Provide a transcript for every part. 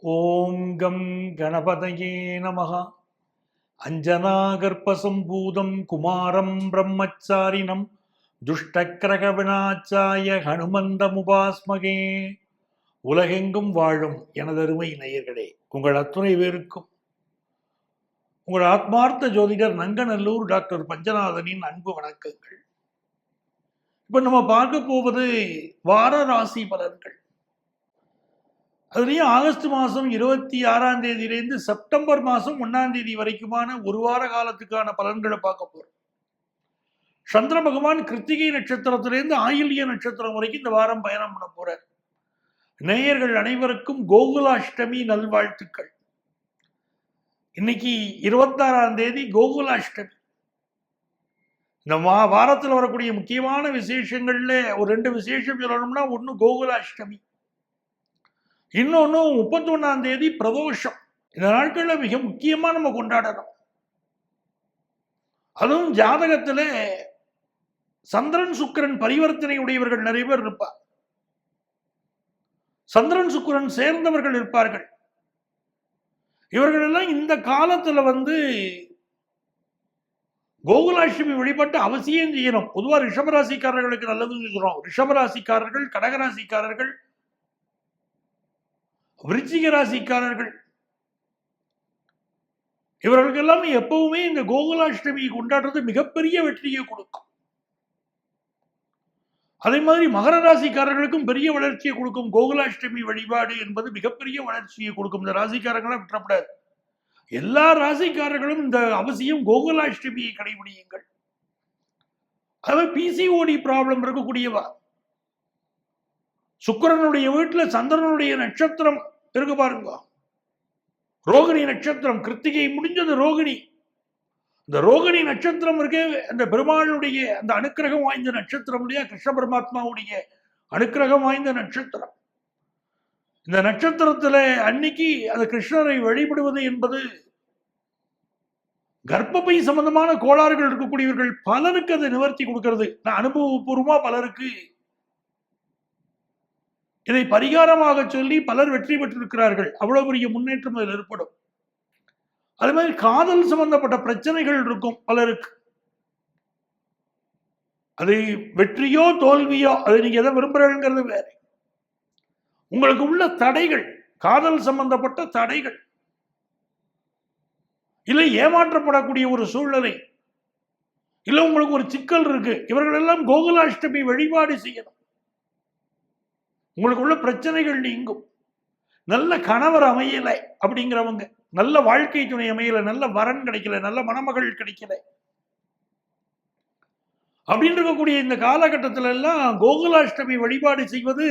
ஓம் come கணபதயே நமஹ. அஞ்சனாகர்ப்பசம்பூதம் குமாரம் பிரம்மச்சாரிணம் துஷ்டக்கிரக விநாச்சாய ஹனுமந்தமுபாஸ்மகே. உலகெங்கும் வாழும் எனதருமை நேயர்களே, உங்கள் அத்துணை பேருக்கும் உங்கள் ஆத்மார்த்த ஜோதிடர் நங்கநல்லூர் டாக்டர் பஞ்சநாதனின் அன்பு வணக்கங்கள். இப்ப நம்ம பார்க்க போவது வார ராசி பலன்கள். அதுலேயும் ஆகஸ்ட் மாதம் 26ஆம் தேதியிலேருந்து செப்டம்பர் மாதம் 1ஆம் தேதி வரைக்குமான ஒரு வார காலத்துக்கான பலன்களை பார்க்க போறோம். சந்திர பகவான் கிருத்திகை நட்சத்திரத்திலேருந்து ஆயில்ய நட்சத்திரம் வரைக்கும் இந்த வாரம் பயணம் பண்ண போறார். நேயர்கள் அனைவருக்கும் கோகுலாஷ்டமி நல்வாழ்த்துக்கள். இன்னைக்கு 26ஆம் தேதி கோகுலாஷ்டமி. இந்த வாரத்தில் வரக்கூடிய முக்கியமான விசேஷங்கள்ல ஒரு 2 விசேஷம் சொல்லணும்னா, ஒன்று கோகுலாஷ்டமி, இன்னொன்னு 31ஆம் தேதி பிரதோஷம். இந்த நாட்கள்ல மிக முக்கியமா நம்ம கொண்டாடணும். அதுவும் ஜாதகத்துல சந்திரன் சுக்கிரன் பரிவர்த்தனை உடையவர்கள் நிறைய பேர் இருப்பார். சந்திரன் சுக்கிரன் சேர்ந்தவர்கள் இருப்பார்கள். இவர்கள் எல்லாம் இந்த காலத்துல கோகுலாஷ்டமி வழிபட்டு அவசியம் செய்யணும். பொதுவா ரிஷபராசிக்காரர்களுக்கு நல்லதுன்னு சொல்றோம். ரிஷபராசிக்காரர்கள், கடகராசிக்காரர்கள், விருச்சிக ராசிக்காரர்கள், இவர்களுக்கு எல்லாமே எப்பவுமே இந்த கோகுலாஷ்டமியை கொண்டாடுறது மிகப்பெரிய வெற்றியை கொடுக்கும். அதே மாதிரி மகர ராசிக்காரர்களுக்கும் பெரிய வளர்ச்சியை கொடுக்கும். கோகுலாஷ்டமி வழிபாடு என்பது மிகப்பெரிய வளர்ச்சியை கொடுக்கும். இந்த ராசிக்காரங்களை விட்டுறப்படாது. எல்லா ராசிக்காரர்களும் இந்த அவசியம் கோகுலாஷ்டமியை கடைபிடியுங்கள். அதாவது பிசிஓடி ப்ராப்ளம் இருக்கக்கூடியவா, சுக்கிரனுடைய வீட்டுல சந்திரனுடைய நட்சத்திரம் இருக்கு பாருங்க, ரோகிணி நட்சத்திரம். கிருத்திகை முடிஞ்சது ரோகிணி. இந்த ரோகிணி நட்சத்திரம் இருக்கே, அந்த பெருமாளுடைய அந்த அனுக்கிரகம் வாய்ந்த நட்சத்திரம் இல்லையா, கிருஷ்ண பரமாத்மாவுடைய அனுக்கிரகம் வாய்ந்த நட்சத்திரம். இந்த நட்சத்திரத்துல அன்னைக்கு அந்த கிருஷ்ணரை வழிபடுவது என்பது கர்ப்பப்பை சம்பந்தமான கோளாறுகள் இருக்கக்கூடியவர்கள் பலருக்கு அதை நிவர்த்தி கொடுக்கிறது. நான் அனுபவபூர்வமா பலருக்கு இதை பரிகாரமாக சொல்லி பலர் வெற்றி பெற்றிருக்கிறார்கள். அவ்வளவு பெரிய முன்னேற்றம் அதில் ஏற்படும். அதே மாதிரி காதல் சம்பந்தப்பட்ட பிரச்சனைகள் இருக்கும் பலருக்கு. அது வெற்றியோ தோல்வியோ, அதை நீங்க எதை விரும்புறீங்கிறது வேற. உங்களுக்கு உள்ள தடைகள், காதல் சம்பந்தப்பட்ட தடைகள், இல்லை ஏமாற்றப்படக்கூடிய ஒரு சூழ்நிலை, இல்லை உங்களுக்கு ஒரு சிக்கல் இருக்கு, இவர்கள் எல்லாம் கோகுலாஷ்டமி வழிபாடு செய்யணும். உங்களுக்கு உள்ள பிரச்சனைகள் நீங்கும். நல்ல கணவர் அமையல அப்படிங்கிறவங்க, நல்ல வாழ்க்கை துணை அமையல, நல்ல வரன் கிடைக்கல, நல்ல மணமகள் கிடைக்கல அப்படின்னு இருக்கக்கூடிய இந்த காலகட்டத்தில எல்லாம் கோகுலாஷ்டமி வழிபாடு செய்வது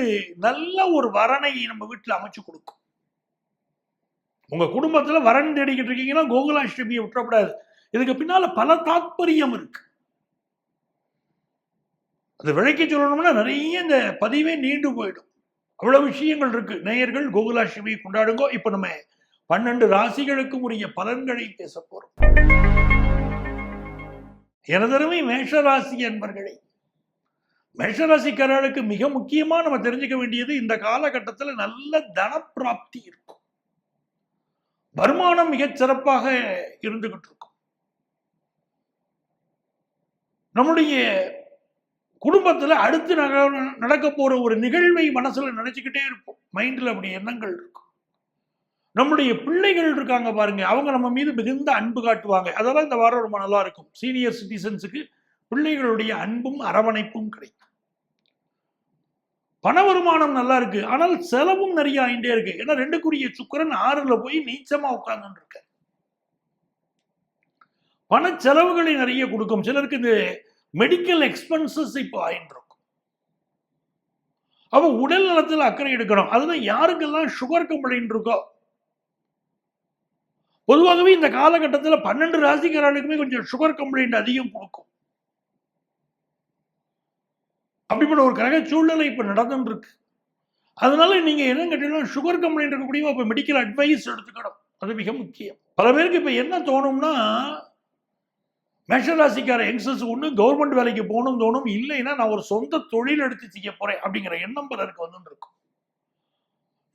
நல்ல ஒரு வரனை நம்ம வீட்டில் அமைச்சு கொடுக்கும். உங்க குடும்பத்துல வரன் தேடிக்கிட்டு இருக்கீங்கன்னா கோகுலாஷ்டமியை விட்டுறப்படாது. இதுக்கு பின்னால பல தாத்பரியம் இருக்கு. அது விளக்கி சொல்லணும்னா நிறைய இந்த பதிவே நீண்டு போயிடும். அவ்வளவு விஷயங்கள் இருக்கு. நேயர்கள் கோகுலாஷ்டமியை கொண்டாடுங்க. இப்ப நம்ம 12 ராசிகளுக்கும் உரிய பலன்களை பேச போறோம். எனதருமை மேஷராசி என்பர்களே, மேஷராசிக்காரர்களுக்கு மிக முக்கியமா நம்ம தெரிஞ்சுக்க வேண்டியது, இந்த காலகட்டத்தில் நல்ல தனப்பிராப்தி இருக்கும். வருமானம் மிகச் சிறப்பாக இருந்துகிட்டு இருக்கும். நம்முடைய குடும்பத்துல அடுத்து நடக்க போற ஒரு நிகழ்வை மனசுல நினைச்சுக்கிட்டே இருப்போம். மைண்ட்ல அப்படி எண்ணங்கள் இருக்கும். நம்முடைய பிள்ளைகள் இருக்காங்க பாருங்க, அவங்க நம்ம மீது மிகுந்த அன்பு காட்டுவாங்க. அதெல்லாம் இந்த வாரம் ரொம்ப நல்லா இருக்கும். சீனியர் சிட்டிசன்ஸுக்கு பிள்ளைகளுடைய அன்பும் அரவணைப்பும் கிடைக்கும். பண வருமானம் நல்லா இருக்கு, ஆனால் செலவும் நிறைய ஆயிட்டே இருக்கு. ஏன்னா 2க்குரிய சுக்கிரன் 6ல போய் நீச்சமா உட்கார்ந்து இருக்க, பண செலவுகளை நிறைய கொடுக்கும். சிலருக்கு இந்த மெடிக்கல் எக்ஸ்பென்சஸ் இப்போ ஆயிட்டு இருக்கும். அப்ப உடல் நலத்தில் அக்கறை எடுக்கணும். அதுதான் யாருக்கெல்லாம் சுகர் கம்ப்ளைண்ட் இருக்கோ, பொதுவாகவே இந்த காலகட்டத்தில் 12 ராசிக்காரர்களுக்குமே கொஞ்சம் சுகர் கம்ப்ளைண்ட் அதிகம் கொடுக்கும். அப்படிப்பட்ட ஒரு கிரக சூழ்நிலை இப்ப நடந்துட்டு இருக்கு. அதனால நீங்க என்ன கேட்டீங்கன்னா, சுகர் கம்ப்ளைண்ட் இருக்கக்கூடிய இப்ப மெடிக்கல் அட்வைஸ் எடுத்துக்கணும். அது மிக முக்கியம். பல பேருக்கு இப்ப என்ன தோணும்னா, மேஷராசிக்கார யங்ஸ்டர்ஸ் ஒன்று கவர்மெண்ட் வேலைக்கு போகணும்னு தோணும், இல்லைன்னா நான் ஒரு சொந்த தொழில் எடுத்து செய்ய போறேன் அப்படிங்கிற எண்ணம் பலருக்கு வந்து இருக்கும்.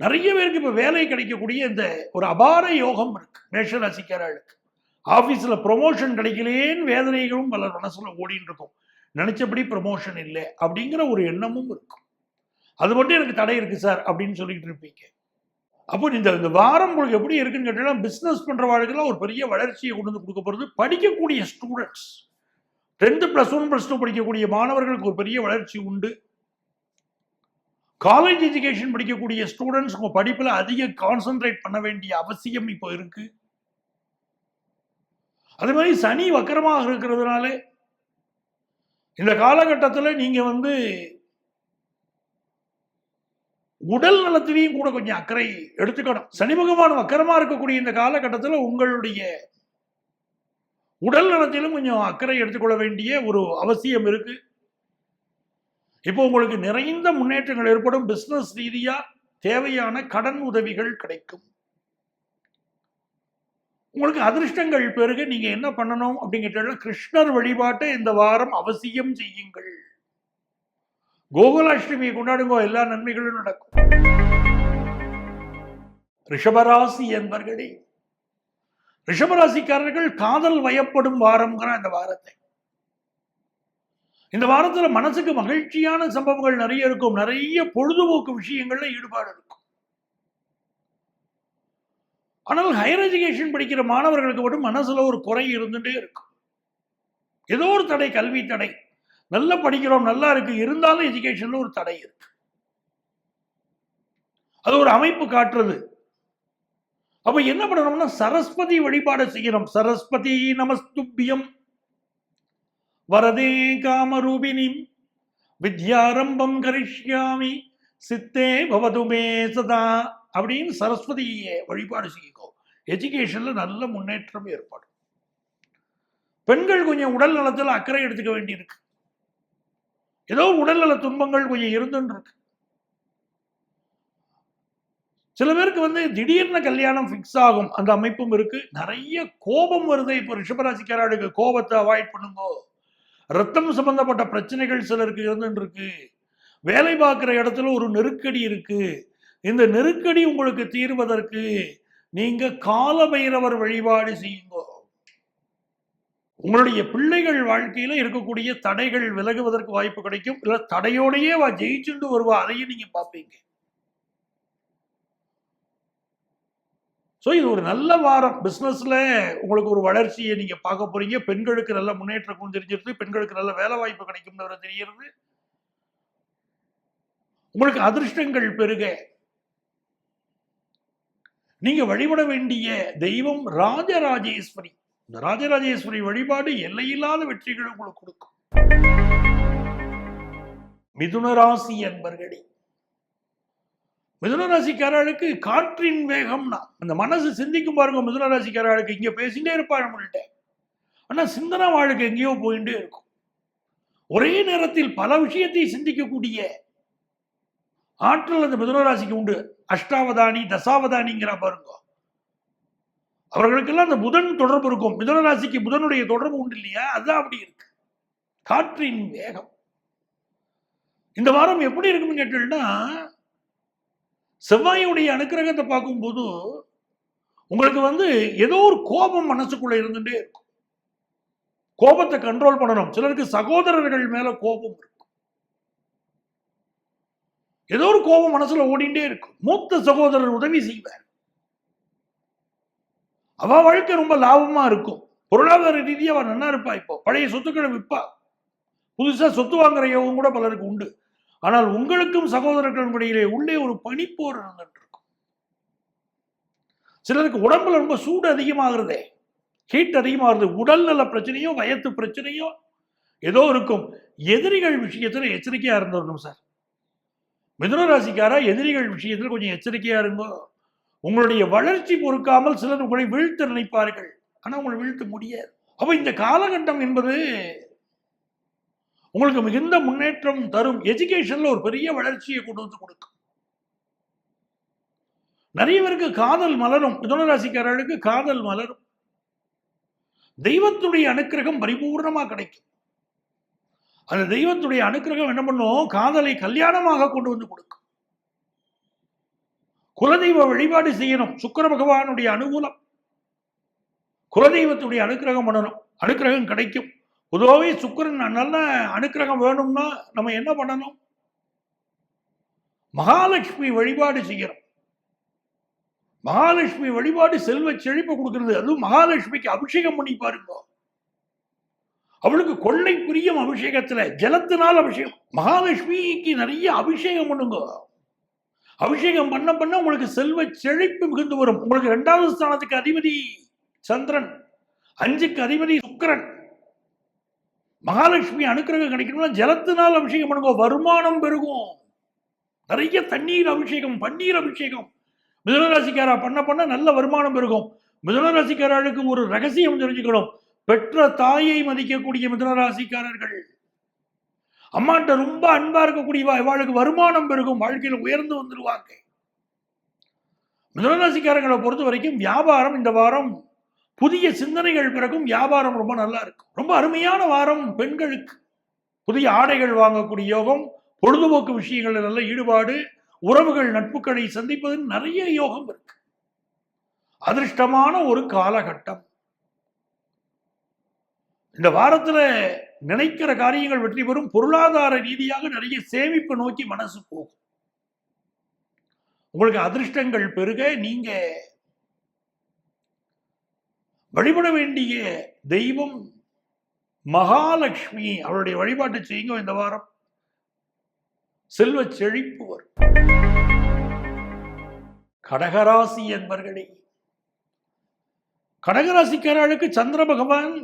நிறைய பேருக்கு இப்ப வேலை கிடைக்கக்கூடிய இந்த ஒரு அபார யோகம் இருக்கு மேஷராசிக்காரர்களுக்கு. ஆபீஸ்ல ப்ரொமோஷன் கிடைக்கலேன்னு வேதனைகளும் பலர் மனசுல ஓடின்னு இருக்கும். நினைச்சபடி ப்ரொமோஷன் இல்லை அப்படிங்கிற ஒரு எண்ணமும் இருக்கும். அது மட்டும் எனக்கு தடை இருக்கு சார் அப்படின்னு சொல்லிட்டு இருப்பீங்க. அப்போ இந்த வாரம் உங்களுக்கு எப்படி இருக்குன்னு கேட்டீங்கன்னா, பிசினஸ் பண்றவாளுக்கெல்லாம் ஒரு பெரிய வளர்ச்சியை கொண்டு வந்து கொடுக்க போறது. படிக்கக்கூடிய ஸ்டூடெண்ட்ஸ் 10th +1 +2 படிக்கக்கூடிய மாணவர்களுக்கு ஒரு பெரிய வளர்ச்சி உண்டு. காலேஜ் எஜுகேஷன் படிக்கக்கூடிய ஸ்டூடெண்ட்ஸ் உங்க படிப்புல அதிக கான்சென்ட்ரேட் பண்ண வேண்டிய அவசியம் இப்போ இருக்கு. அதே மாதிரி சனி வக்கரமாக இருக்கிறதுனால இந்த காலகட்டத்தில் நீங்க உடல் நலத்திலையும் கூட கொஞ்சம் அக்கறை எடுத்துக்கணும். சனி பகவான் வக்கரமா இருக்கக்கூடிய இந்த காலகட்டத்தில் உங்களுடைய உடல் நலத்திலும் கொஞ்சம் அக்கறை எடுத்துக்கொள்ள வேண்டிய ஒரு அவசியம் இருக்கு. இப்போ உங்களுக்கு நிறைந்த முன்னேற்றங்கள் ஏற்படும். பிசினஸ் ரீதியா தேவையான கடன் உதவிகள் கிடைக்கும். உங்களுக்கு அதிர்ஷ்டங்கள் பெருக நீங்க என்ன பண்ணணும் அப்படிங்கிட்ட கிருஷ்ணர் வழிபாட்டை இந்த வாரம் அவசியம் செய்யுங்கள். கோகுலாஷ்டமியை கொண்டாடுங்க, எல்லா நன்மைகளும் நடக்கும். ரிஷபராசி என்பர்களே, ரிஷபராசிக்காரர்கள் காதல் வயப்படும் வாரம்ங்கிற இந்த வாரத்தை. இந்த வாரத்துல மனசுக்கு மகிழ்ச்சியான சம்பவங்கள் நிறைய இருக்கும். நிறைய பொழுதுபோக்கு விஷயங்கள்ல ஈடுபாடு இருக்கும். ஆனால் ஹையர் எஜுகேஷன் படிக்கிற மாணவர்களுக்கு மட்டும் மனசுல ஒரு குறை இருந்துட்டே இருக்கும். ஏதோ ஒரு தடை, கல்வி தடை. நல்லா படிக்கிறோம், நல்லா இருக்கு, இருந்தாலும் எஜுகேஷன்ல ஒரு தடை இருக்கு. அது ஒரு அமைப்பு காட்டுறது. அப்ப என்ன பண்ணணும்னா சரஸ்வதி வழிபாடு செய்யணும். சரஸ்வதி நமஸ்துபியம் வரதே காமரூபிணி வித்யாரம்பம் கரிஷ்யாமி சித்தே பவதுமே சதா அப்படின்னு சரஸ்வதியை வழிபாடு செய்யும். எஜுகேஷன்ல நல்ல முன்னேற்றம் ஏற்படும். பெண்கள் கொஞ்சம் உடல் நலத்தில் அக்கறை எடுத்துக்க வேண்டியிருக்கு. ஏதோ உடல்நல துன்பங்கள் கொஞ்சம் இருந்துன்னு இருக்கு. சில பேருக்கு திடீர்னு கல்யாணம் ஃபிக்ஸ் ஆகும், அந்த அமைப்பும் இருக்கு. நிறைய கோபம் வருது. இப்போ ரிஷபராசிக்காரர்களுக்கு கோபத்தை அவாய்ட் பண்ணுங்க. ரத்தம் சம்பந்தப்பட்ட பிரச்சனைகள் சிலருக்கு இருந்துட்டு இருக்கு. வேலை பார்க்கிற இடத்துல ஒரு நெருக்கடி இருக்கு. இந்த நெருக்கடி உங்களுக்கு தீர்வதற்கு நீங்க கால பைரவர் வழிபாடு செய்யுங்க. உங்களுடைய பிள்ளைகள் வாழ்க்கையில இருக்கக்கூடிய தடைகள் விலகுவதற்கு வாய்ப்பு கிடைக்கும். இல்ல தடையோடையே ஜெயிச்சுட்டு வருவா, அதையும் நீங்க பார்ப்பீங்க. இது ஒரு நல்ல வாரம். பிசினஸ்ல உங்களுக்கு ஒரு வளர்ச்சியை நீங்க பார்க்க போறீங்க. பெண்களுக்கு நல்ல முன்னேற்றம் தெரிஞ்சிருது. பெண்களுக்கு நல்ல வேலை வாய்ப்பு கிடைக்கும் தெரிகிறது. உங்களுக்கு அதிர்ஷ்டங்கள் பெருக. நீங்க வழிபட வேண்டிய தெய்வம் ராஜராஜேஸ்வரி. இந்த ராஜராஜேஸ்வரி வழிபாடு எல்லையில்லாத வெற்றிகளை உங்களுக்கு கொடுக்கும். மிதுன ராசி என்பர்களே, மிதுன ராசிக்காரர்களுக்கு காற்றின் வேகம்னா அந்த மனசு சிந்திக்கும் பாருங்க. மிதுன ராசிக்காரர்களுக்கு இங்க பேசிட்டே இருப்பாங்க நம்மள்கிட்ட, ஆனா சிந்தனை வாழ்க்கை எங்கேயோ போயிட்டே இருக்கும். ஒரே நேரத்தில் பல விஷயத்தை சிந்திக்கக்கூடிய ஆற்றல் அந்த மிதுன ராசிக்கு உண்டு. அஷ்டாவதானி தசாவதானிங்கிற பாருங்க. அவர்களுக்கெல்லாம் அந்த புதன் தொடர்பு இருக்கும். மிதுன ராசிக்கு புதனுடைய தொடர்பு உண்டு இல்லையா, அதுதான் அப்படி இருக்கு. காற்றின் வேகம். இந்த வாரம் எப்படி இருக்குன்னு கேட்டீங்கன்னா, செவ்வாயுடைய அனுக்கிரகத்தை பார்க்கும்போது உங்களுக்கு ஏதோ ஒரு கோபம் மனசுக்குள்ள இருந்துட்டே இருக்கும். கோபத்தை கண்ட்ரோல் பண்ணணும். சிலருக்கு சகோதரர்கள் மேல கோபம் இருக்கும். ஏதோ ஒரு கோபம் மனசுல ஓடிண்டே இருக்கும். மூத்த சகோதரர் உதவி செய்வார். அவ வாழ்க்கை ரொம்ப லாபமா இருக்கும். பொருளாதார ரீதியா அவ நல்லா இருப்பா. இப்போ பழைய சொத்துக்களை விற்பா. புதுசா சொத்து வாங்குற யோகம் கூட பலருக்கு உண்டு. ஆனால் உங்களுக்கும் சகோதரர்களுடைய உள்ளே ஒரு பனிப்போர் இருந்துட்டு இருக்கும். சிலருக்கு உடம்புல ரொம்ப சூடு அதிகமாகிறதே, ஹீட் அதிகமாகிறது. உடல் நல பிரச்சனையோ வயத்து பிரச்சனையோ ஏதோ இருக்கும். எதிரிகள் விஷயத்துல எச்சரிக்கையா இருந்துடணும் சார். மிதுன ராசிக்காரா எதிரிகள் விஷயத்துல கொஞ்சம் எச்சரிக்கையா இருங்கோ. உங்களுடைய வளர்ச்சி பொறுக்காமல் சிலர் உங்களை வீழ்த்த நினைப்பார்கள், ஆனா உங்களை வீழ்த்த முடியாது. அப்ப இந்த காலகட்டம் என்பது உங்களுக்கு மிகுந்த முன்னேற்றம் தரும். எஜுகேஷன்ல ஒரு பெரிய வளர்ச்சியை கொண்டு வந்து கொடுக்கும். நிறைய பேருக்கு காதல் மலரும். மிதுன ராசிக்காரர்களுக்கு காதல் மலரும். தெய்வத்துடைய அனுக்கிரகம் பரிபூர்ணமா கிடைக்கும். அந்த தெய்வத்துடைய அனுக்கிரகம் என்ன பண்ணும், காதலை கல்யாணமாக கொண்டு வந்து கொடுக்கும். குலதெய்வ வழிபாடு செய்யணும். சுக்கிர பகவானுடைய அனுகூலம், குலதெய்வத்துடைய அனுக்கிரகம் பண்ணணும். அனுக்கிரகம் கிடைக்கும். பொதுவாகவே சுக்கிரன் நல்ல அனுக்கிரகம் வேணும்னா நம்ம என்ன பண்ணணும்? மகாலட்சுமி வழிபாடு செய்யணும். மகாலட்சுமி வழிபாடு செல்வ செழிப்பு கொடுக்கிறது. அதுவும் மகாலட்சுமிக்கு அபிஷேகம் பண்ணி பாருங்க. அவளுக்கு கொள்ளை பிரியம் அபிஷேகத்துல, ஜலத்தினால் அபிஷேகம். மகாலட்சுமிக்கு நிறைய அபிஷேகம் பண்ணுங்க. அபிஷேகம் பண்ண பண்ண உங்களுக்கு செல்வ செழிப்பு மிகுந்து வரும். உங்களுக்கு 2வது ஸ்தானத்துக்கு அதிபதி சந்திரன், 5க்கு அதிபதி சுக்கிரன். மகாலட்சுமி அனுக்கிரகம் கிடைக்கணும்னா ஜலத்தினால் அபிஷேகம் பண்ணுங்க. வருமானம் பெருகும். நிறைய தண்ணீர் அபிஷேகம், பன்னீர் அபிஷேகம் மிதுனராசிக்காரா பண்ண பண்ண நல்ல வருமானம் பெருகும். மிதுனராசிக்காரர்களுக்கு ஒரு ரகசியம் தெரிஞ்சுக்கணும். பெற்ற தாயை மதிக்கக்கூடிய மிதுனராசிக்காரர்கள், அம்மாட்ட ரொம்ப அன்பா இருக்கக்கூடிய இவாளுக்கு வருமானம் பெருகும். வாழ்க்கையில் உயர்ந்து வந்துருவாங்க. மிதுனராசிக்காரர்களை பொறுத்த வரைக்கும் வியாபாரம் இந்த வாரம் புதிய சிந்தனைகள் பிறக்கும். வியாபாரம் ரொம்ப நல்லா இருக்கும். ரொம்ப அருமையான வாரம் பெண்களுக்கு. புதிய ஆடைகள் வாங்கக்கூடிய யோகம், பொழுதுபோக்கு விஷயங்கள் நல்ல ஈடுபாடு, உறவுகள் நட்புகளை சந்திப்பது நிறைய யோகம் இருக்கு. அதிர்ஷ்டமான ஒரு காலகட்டம். இந்த வாரத்துல நினைக்கிற காரியங்கள் வெற்றி பெறும். பொருளாதார ரீதியாக நிறைய சேமிப்பு நோக்கி மனசு போகும். உங்களுக்கு அதிர்ஷ்டங்கள் பெருக நீங்க வழிபட வேண்டிய தெய்வம் மகாலட்சுமி. அவருடைய வழிபாட்டை செய்யுங்க. இந்த வாரம் செல்வ செழிப்பு வரும். கடகராசி என்பர்களே, கடகராசிக்காரர்களுக்கு சந்திர பகவான்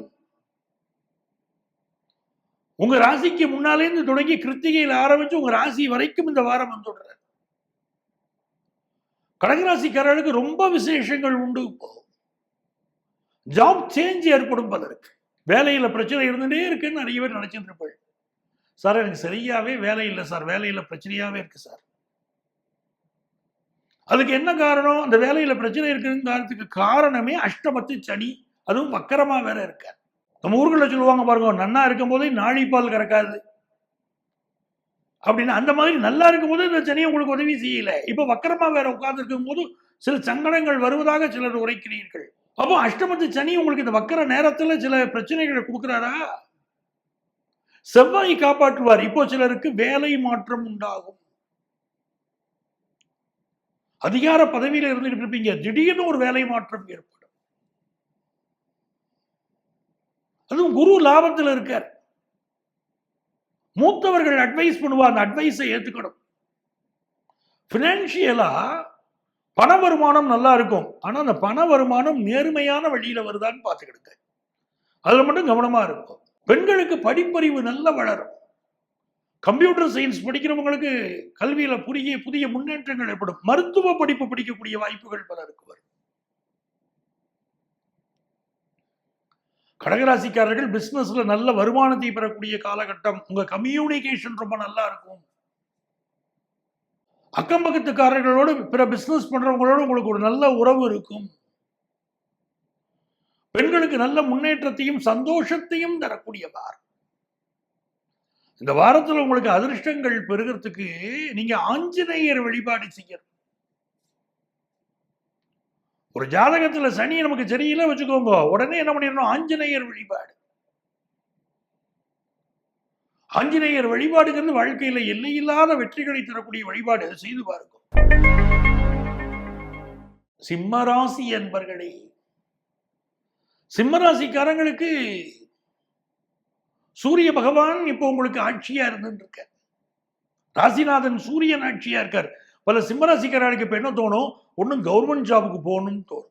உங்க ராசிக்கு முன்னாலே இருந்து தொடங்கி கிருத்திகையில் ஆரம்பிச்சு உங்க ராசி வரைக்கும் இந்த வாரம் வந்துடுறார். கடகராசிக்காரர்களுக்கு ரொம்ப விசேஷங்கள் உண்டு. ஜாப் சேஞ்ச் ஏற்படும் பலருக்கு. வேலையில பிரச்சனை இருந்துட்டே இருக்குன்னு நிறைய பேர் நினைச்சிட்டு இருப்பாள். சார் எனக்கு சரியாவே வேலை இல்லை சார், வேலையில பிரச்சனையாவே இருக்கு சார். அதுக்கு என்ன காரணம்? அந்த வேலையில பிரச்சனை இருக்குங்கிறதுக்கு காரணமே அஷ்டமத்து சனி, அதுவும் வக்கரமா வேற இருக்க. நம்ம ஊர்களில் சொல்லுவாங்க பாருங்க, நன்னா இருக்கும் போதே நாழிப்பால் கறக்காது அப்படின்னு. அந்த மாதிரி நல்லா இருக்கும் போது இந்த சனி உங்களுக்கு உதவி செய்யல. இப்ப வக்கரமா வேற உட்கார்ந்து இருக்கும் போது சில சங்கடங்கள் வருவதாக சிலர் உரைக்கிறீர்கள். அப்போ அஷ்டமத்து சனி உங்களுக்கு இந்த வக்கர நேரத்துல சில பிரச்சனைகளை கொடுக்கிறாரா? செவ்வாய் காப்பாற்றுவார். இப்போ சிலருக்கு வேலை மாற்றம் உண்டாகும். அதிகார பதவியில இருந்துகிட்டு இருப்பீங்க, திடீர்னு ஒரு வேலை மாற்றம் ஏற்படும். அதுவும் குரு லாபத்தில் இருக்கார். மூத்தவர்கள் அட்வைஸ் பண்ணுவார், அந்த அட்வைஸை ஏத்துக்கணும். பினான்சியலா பண வருமானம் நல்லா இருக்கும். ஆனா அந்த பண வருமானம் நேர்மையான வழியில வருதான்னு பார்த்துக்கிடுங்க. அதுல மட்டும் கவனமா இருக்கும். பெண்களுக்கு படிப்பறிவு நல்ல வளரும். கம்ப்யூட்டர் சயின்ஸ் படிக்கிறவங்களுக்கு கல்வியில புதிய முன்னேற்றங்கள் ஏற்படும். மருத்துவ படிப்பு படிக்கக்கூடிய வாய்ப்புகள் பலருக்கு வரும். கடகராசிக்காரர்கள் பிசினஸ்ல நல்ல வருமானத்தை பெறக்கூடிய காலகட்டம். உங்க கம்யூனிகேஷன் ரொம்ப நல்லா இருக்கும். அக்கம் பக்கத்துக்காரர்களோடு, பிற பிசினஸ் பண்றவங்களோடு உங்களுக்கு ஒரு நல்ல உறவு இருக்கும். பெண்களுக்கு நல்ல முன்னேற்றத்தையும் சந்தோஷத்தையும் தரக்கூடிய வாரம். இந்த வாரத்தில் உங்களுக்கு அதிர்ஷ்டங்கள் பெறுகிறதுக்கு நீங்க ஆஞ்சநேயர் வழிபாடு செய்யணும். ஒரு ஜாதகத்துல சனி நமக்கு சரியில்லை வச்சுக்கோங்க, உடனே என்ன பண்ணிடணும்? ஆஞ்சநேயர் வழிபாடு. ஆஞ்சநேயர் வழிபாடுங்கிறது வாழ்க்கையில எல்லையில்லாத வெற்றிகளை தரக்கூடிய வழிபாடு. செய்து பாருங்க. சிம்மராசி என்பர்களே, சிம்மராசிக்காரங்களுக்கு சூரிய பகவான் இப்போ உங்களுக்கு ஆட்சியா இருந்துட்டு இருக்க. ராசிநாதன் சூரியன் ஆட்சியா இருக்கார். பல சிம்மராசிக்காரர்களுக்கு இப்ப என்ன தோணும்? ஒன்னும் கவர்மெண்ட் ஜாபுக்கு போகணும்னு தோணும்.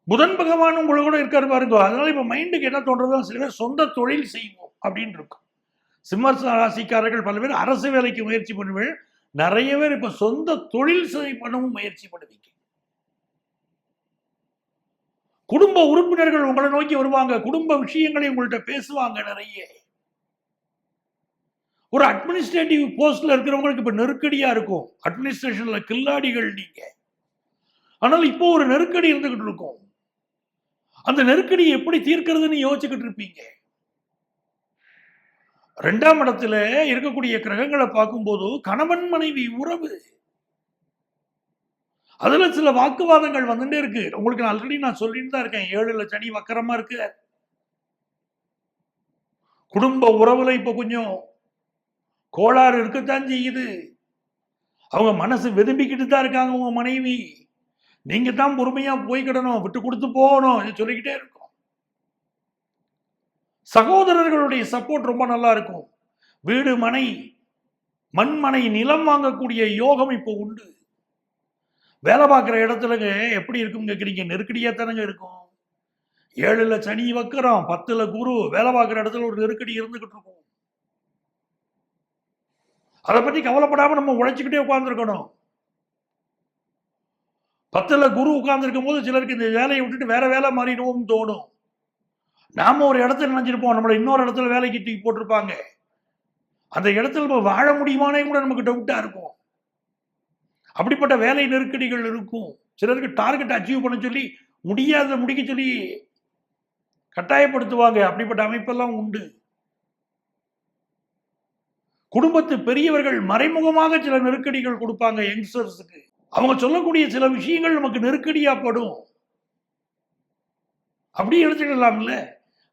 புதன் பகவான் உங்களுக்கு கூட இருக்காரு பாருங்க. அதனால இப்ப மைண்டுக்கு என்ன தோன்றதோ சில பேர் சொந்த தொழில் செய்வோம் அப்படின்னு இருக்கும். சிம்ம ராசிக்காரர்கள் பல பேர் அரசு வேலைக்கு முயற்சி பண்ணுவேன். நிறைய பேர் இப்ப சொந்த தொழில் பண்ணவும் முயற்சி பண்ணுவீங்க. குடும்ப உறுப்பினர்கள் உங்களை நோக்கி வருவாங்க. குடும்ப விஷயங்களை உங்கள்கிட்ட பேசுவாங்க நிறைய. ஒரு அட்மினிஸ்ட்ரேட்டிவ் போஸ்ட்ல இருக்கிறவங்களுக்கு இப்ப நெருக்கடியா இருக்கும். அட்மினிஸ்ட்ரேஷன்ல கில்லாடிகள் நீங்க. ஆனால் இப்போ ஒரு நெருக்கடி இருந்துகிட்டு இருக்கும். அந்த நெருக்கடியை எப்படி தீர்க்கிறதுன்னு யோசிச்சுக்கிட்டு இருப்பீங்க. 2ஆம் இடத்துல இருக்கக்கூடிய கிரகங்களை பார்க்கும்போது கணவன் மனைவி உறவு அதுல சில வாக்குவாதங்கள் வந்துட்டே இருக்கு. உங்களுக்கு ஆல்ரெடி நான் சொல்லிட்டு தான் இருக்கேன். 7ல் சனி வக்கரமா இருக்கு. குடும்ப உறவுல இப்ப கொஞ்சம் கோளாறு இருக்கத்தான் செய்யுது. அவங்க மனசு வெதும்பிக்கிட்டு தான் இருக்காங்க. உங்க மனைவி, நீங்க தான் பொறுமையா போய்க்கிடணும், விட்டு கொடுத்து போகணும் சொல்லிக்கிட்டே இருக்கும். சகோதரர்களுடைய சப்போர்ட் ரொம்ப நல்லா இருக்கும். வீடு, மனை, மண்மனை, நிலம் வாங்கக்கூடிய யோகம் இப்போ உண்டு. வேலை பார்க்குற இடத்துலங்க எப்படி இருக்கும் கேட்குறீங்க? நெருக்கடியா தானங்க இருக்கும். 7ல் சனி வக்கரம், 10ல் குரு, வேலை பார்க்குற இடத்துல ஒரு நெருக்கடி இருந்துகிட்டு இருக்கும். அதை பத்தி கவலைப்படாம நம்ம உழைச்சிக்கிட்டே உட்கார்ந்துருக்கணும். 10ல் குரு உட்கார்ந்துருக்கும் போது சிலருக்கு இந்த வேலையை விட்டுட்டு வேற வேலை மாறிடுவோம்னு தோணும். நாம ஒரு இடத்துல நினைச்சிருப்போம், நம்மளை இன்னொரு இடத்துல வேலைக்கு தூக்கி போட்டிருப்பாங்க. அந்த இடத்துல நம்ம வாழ முடியுமானே கூட நமக்கு டவுட்டா இருக்கும். அப்படிப்பட்ட வேலை நெருக்கடிகள் இருக்கும். சிலருக்கு டார்கெட் அச்சீவ் பண்ண சொல்லி முடியாத முடிக்க சொல்லி கட்டாயப்படுத்துவாங்க. அப்படிப்பட்ட அமைப்பெல்லாம் உண்டு. குடும்பத்து பெரியவர்கள் மறைமுகமாக சில நெருக்கடிகள் கொடுப்பாங்க யங்ஸ்டர்ஸுக்கு. அவங்க சொல்லக்கூடிய சில விஷயங்கள் நமக்கு நெருக்கடியா படும். அப்படி எடுத்துக்கலாம்ல.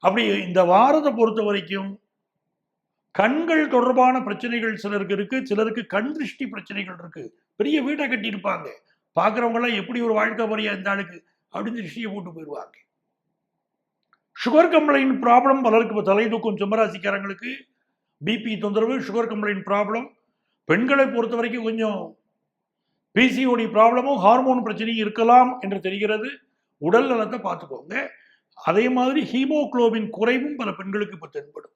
அப்படி இந்த வாரத்தை பொறுத்த வரைக்கும் கண்கள் தொடர்பான பிரச்சனைகள் சிலருக்கு இருக்கு. சிலருக்கு கண் திருஷ்டி பிரச்சனைகள் இருக்கு. பெரிய வீட்டை கட்டியிருப்பாங்க. பார்க்குறவங்க எல்லாம் எப்படி ஒரு வாழ்க்கை முறையா இந்த ஆளுக்கு அப்படின்னு திருஷ்டியை போட்டு போயிடுவாங்க. சுகர் கம்ப்ளைண்ட் ப்ராப்ளம் பலருக்கு இப்போ தலை தூக்கும். சிம்மராசிக்காரங்களுக்கு பிபி தொந்தரவு, சுகர் கம்ப்ளைண்ட் ப்ராப்ளம். பெண்களை பொறுத்த வரைக்கும் கொஞ்சம் பிசிஓடி ப்ராப்ளமும் ஹார்மோன் பிரச்சனையும் இருக்கலாம் என்று தெரிகிறது. உடல் நலத்தை பார்த்துக்கோங்க. அதே மாதிரி ஹீமோகுளோபின் குறைவும் பல பெண்களுக்கு இப்போ தென்படும்.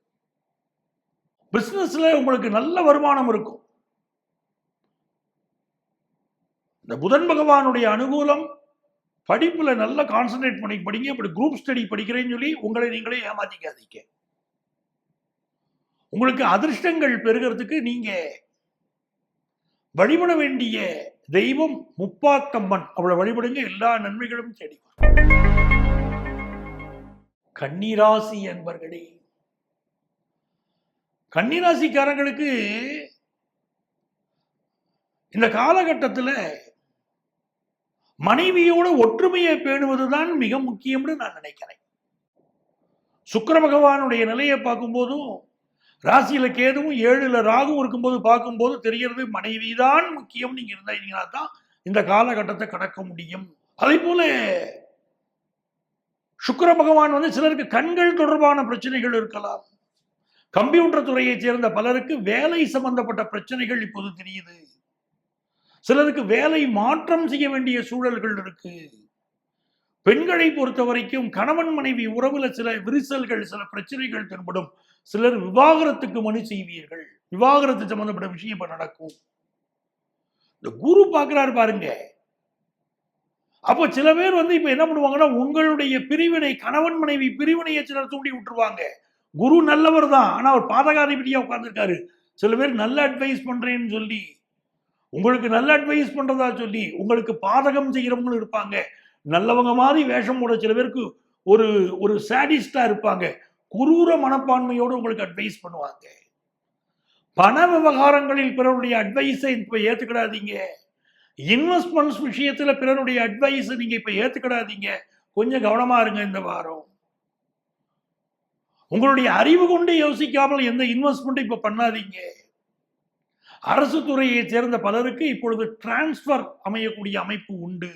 பிசினஸ்ல உங்களுக்கு நல்ல வருமானம் இருக்கும். இந்த புதன் பகவானுடைய அனுகூலம், படிப்புல நல்லா கான்சென்ட்ரேட் பண்ணி படிங்க. அப்படி குரூப் ஸ்டடி படிக்கிறேன்னு சொல்லி உங்களை நீங்களே ஏமாத்திக்காதீங்க. உங்களுக்கு அதிர்ஷ்டங்கள் பெறுகிறதுக்கு நீங்க வழிபட வேண்டிய தெய்வம் முப்பாத்தம்மன். அவளை வழிபடுங்க, எல்லா நன்மைகளும் தேடி வரும். கன்னிராசி என்பர்களே, கன்னிராசிக்காரங்களுக்கு இந்த காலகட்டத்தில் மனைவியோட ஒற்றுமையை பேணுவதுதான் மிக முக்கியம்னு நான் நினைக்கிறேன். சுக்கிர பகவானுடைய நிலையை பார்க்கும்போதும், ராசியில கேதுவும் 7ல் ராகுவும் இருக்கும்போது பார்க்கும்போது தெரிகிறது மனைவிதான் முக்கியம். நீங்க இருந்தீங்கன்னா தான் இந்த காலகட்டத்தை கடக்க முடியும். அதே போல சுக்கிர பகவான் சிலருக்கு கண்கள் தொடர்பான பிரச்சனைகள் இருக்கலாம். கம்ப்யூட்டர் துறையை சேர்ந்த பலருக்கு வேலை சம்பந்தப்பட்ட பிரச்சனைகள் இப்போது தெரியுது. சிலருக்கு வேலை மாற்றம் செய்ய வேண்டிய சூழல்கள் இருக்கு. பெண்களை பொறுத்த வரைக்கும் கணவன் மனைவி உறவுல சில விரிசல்கள், சில பிரச்சனைகள் தென்படும். சிலர் விவாகரத்துக்கு மனு செய்வீர்கள். விவாகரத்து சம்பந்தப்பட்ட விஷயம் இப்ப நடக்கும். இந்த குரு பார்க்கிறாரு பாருங்க. அப்போ சில பேர் இப்ப என்ன பண்ணுவாங்கன்னா, உங்களுடைய பிரிவினை, கணவன் மனைவி பிரிவினையை சிலர் தூண்டி விட்டுருவாங்க. குரு நல்லவர் தான், ஆனா அவர் பாதகாதிபதியா உட்கார்ந்துருக்காரு. சில பேர் நல்ல அட்வைஸ் பண்றேன்னு சொல்லி, உங்களுக்கு நல்ல அட்வைஸ் பண்றதா சொல்லி உங்களுக்கு பாதகம் செய்யறவங்களும் இருப்பாங்க. நல்லவங்க மாதிரி வேஷம் போட சில பேருக்கு ஒரு ஒரு சாடிஸ்டா இருப்பாங்க. குரூர மனப்பான்மையோடு உங்களுக்கு அட்வைஸ் பண்ணுவாங்க. பண விவகாரங்களில் பிறருடைய அட்வைஸை இப்ப ஏத்துக்கிடாதீங்க. இன்வெஸ்ட்மெண்ட்ஸ் விஷயத்துல பிறருடைய அட்வைஸ் நீங்க இப்ப ஏத்துக்கிடாதீங்க. கொஞ்சம் கவனமா இருங்க இந்த வாரம். உங்களுடைய அறிவு கொண்டு யோசிக்காமல் எந்த இன்வெஸ்ட்மெண்ட் இப்ப பண்ணாதீங்க. அரசு துறையை சேர்ந்த பலருக்கு இப்பொழுது டிரான்ஸ்பர் அமையக்கூடிய அமைப்பு உண்டு.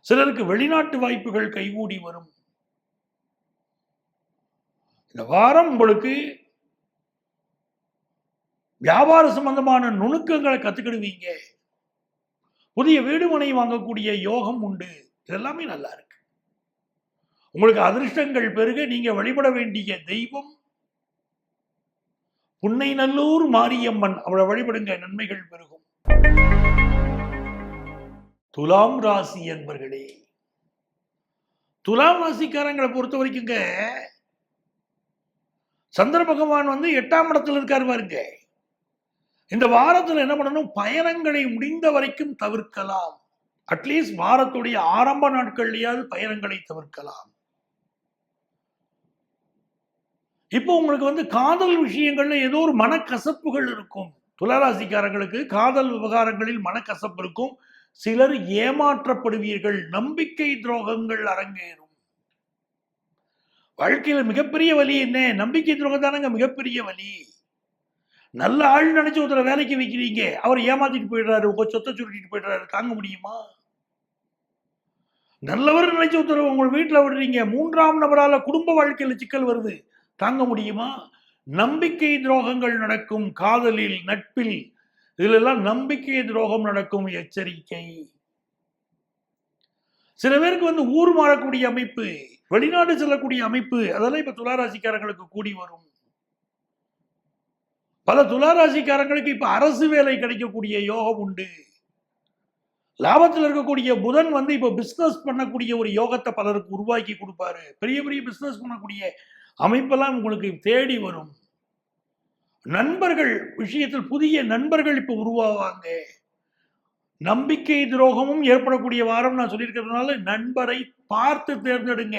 சிலருக்கு வெளிநாட்டு வாய்ப்புகள் கைகூடி வரும். இந்த வாரம் உங்களுக்கு வியாபார சம்பந்தமான நுணுக்கங்களை கத்துக்கிடுவீங்க. புதிய வீடு மனை வாங்கக்கூடிய யோகம் உண்டு. இதெல்லாமே நல்லா இருக்கு. உங்களுக்கு அதிர்ஷ்டங்கள் பெருக நீங்க வழிபட வேண்டிய தெய்வம் புன்னைநல்லூர் மாரியம்மன். அவளை வழிபடுங்க, நன்மைகள் பெருகும். துலாம் ராசி என்பர்களே, துலாம் ராசிக்காரங்களை பொறுத்த வரைக்குங்க, சந்திர பகவான் 8ஆம் இடத்துல இருக்காரு பாருங்க. இந்த வாரத்தில் என்ன பண்ணணும், பயணங்களை முடிந்த வரைக்கும் தவிர்க்கலாம். அட்லீஸ்ட் வாரத்துடைய ஆரம்ப நாட்கள்லயாவது பயணங்களை தவிர்க்கலாம். இப்போ உங்களுக்கு காதல் விஷயங்கள்ல ஏதோ ஒரு மனக்கசப்புகள் இருக்கும். துளாராசிக்காரங்களுக்கு காதல் விவகாரங்களில் மனக்கசப்பு இருக்கும். சிலர் ஏமாற்றப்படுவீர்கள், நம்பிக்கை துரோகங்கள் அரங்கேறும். வாழ்க்கையில மிகப்பெரிய வலி என்ன? நம்பிக்கை துரோகம் தானங்க மிகப்பெரிய வலி. நல்ல ஆள் நினைச்சு ஒருத்தர வேலைக்கு வைக்கிறீங்க, அவர் ஏமாத்திட்டு போயிடுறாரு, உங்க சொத்தை சுருட்டிட்டு போயிடுறாரு, தாங்க முடியுமா? நல்லவர் நினைச்சு ஒருத்தர் உங்க வீட்டுல விடுறீங்க, மூன்றாம் நபரால குடும்ப வாழ்க்கையில சிக்கல் வருது, தாங்க முடியுமா? நம்பிக்கை துரோகங்கள் நடக்கும். காதலில், நட்பில், இதுல நம்பிக்கை துரோகம் நடக்கும். எச்சரிக்கை. சில பேருக்கு வந்து ஊர் மாறக்கூடிய அமைப்பு, வெளிநாடு செல்லக்கூடிய அமைப்பு, அதெல்லாம் இப்ப துளாராசிக்காரங்களுக்கு கூடி வரும். பல துளாராசிக்காரங்களுக்கு இப்ப அரசு வேலை கிடைக்கக்கூடிய யோகம் உண்டு. லாபத்தில் இருக்கக்கூடிய புதன் வந்து இப்ப பிசினஸ் பண்ணக்கூடிய ஒரு யோகத்தை பலருக்கு உருவாக்கி கொடுப்பாரு. பெரிய பெரிய பிசினஸ் பண்ணக்கூடிய அமைப்பெல்லாம் உங்களுக்கு தேடி வரும். நண்பர்கள் விஷயத்தில் புதிய நண்பர்கள் இப்ப உருவாவாங்க. நம்பிக்கை துரோகமும் ஏற்படக்கூடிய வாரம் நான் சொல்லியிருக்கிறதுனால நண்பரை பார்த்து தேர்ந்தெடுங்க.